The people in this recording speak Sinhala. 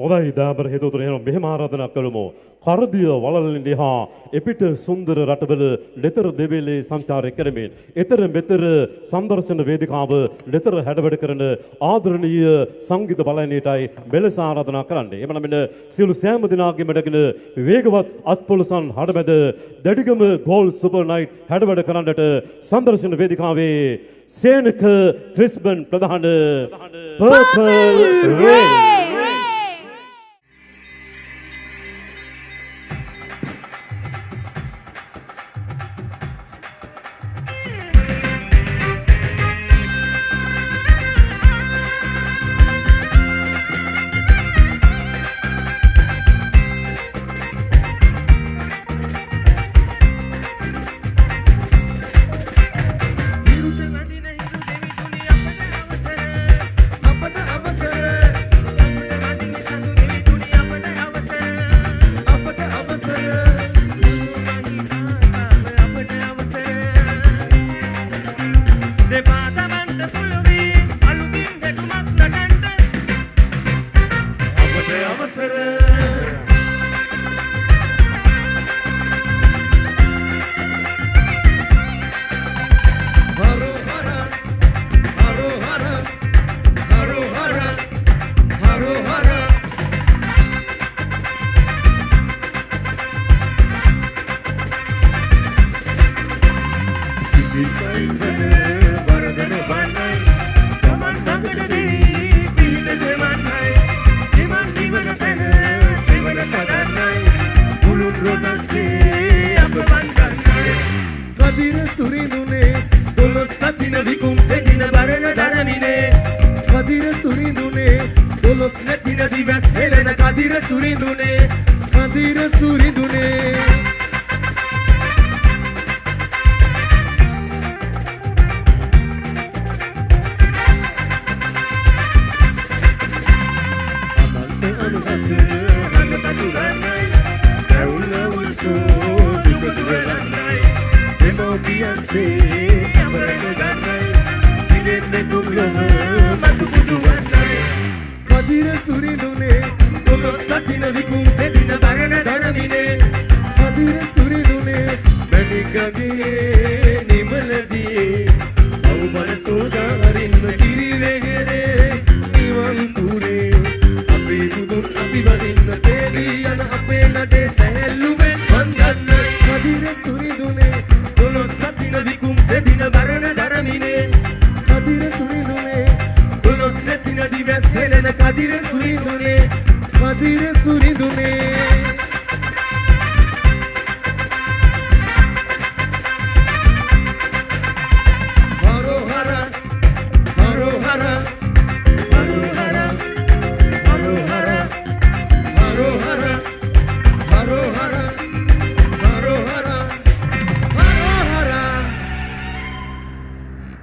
හොඳයි දාබර හේතුතුන එහෙනම් මෙහෙම ආරාධනා කළමු. කරදිය වලල්ලෙන් එහා එපිට සුන්දර රටවල නෙතර දෙවේලේ සංචාරය කරමින් ඊතර මෙතර සම්දර්ශන වේදිකාව නෙතර හැඩවැඩ කරන ආදරණීය සංගීත බලයනයටයි මෙලෙස ආරාධනා කරන්නේ. එමනම් මෙන්න සියලු සෑම දිනාගෙම මැඩගෙන වේගවත් අත්පොලසන් හඩමැද දැඩිගම ගෝල් සුපර් නයිට් හැඩවැඩ කරන්නට සම්දර්ශන වේදිකාවේ සේනක ක්‍රිස්බන් ප්‍රධාන පර්පල් රේන් Kadire suridune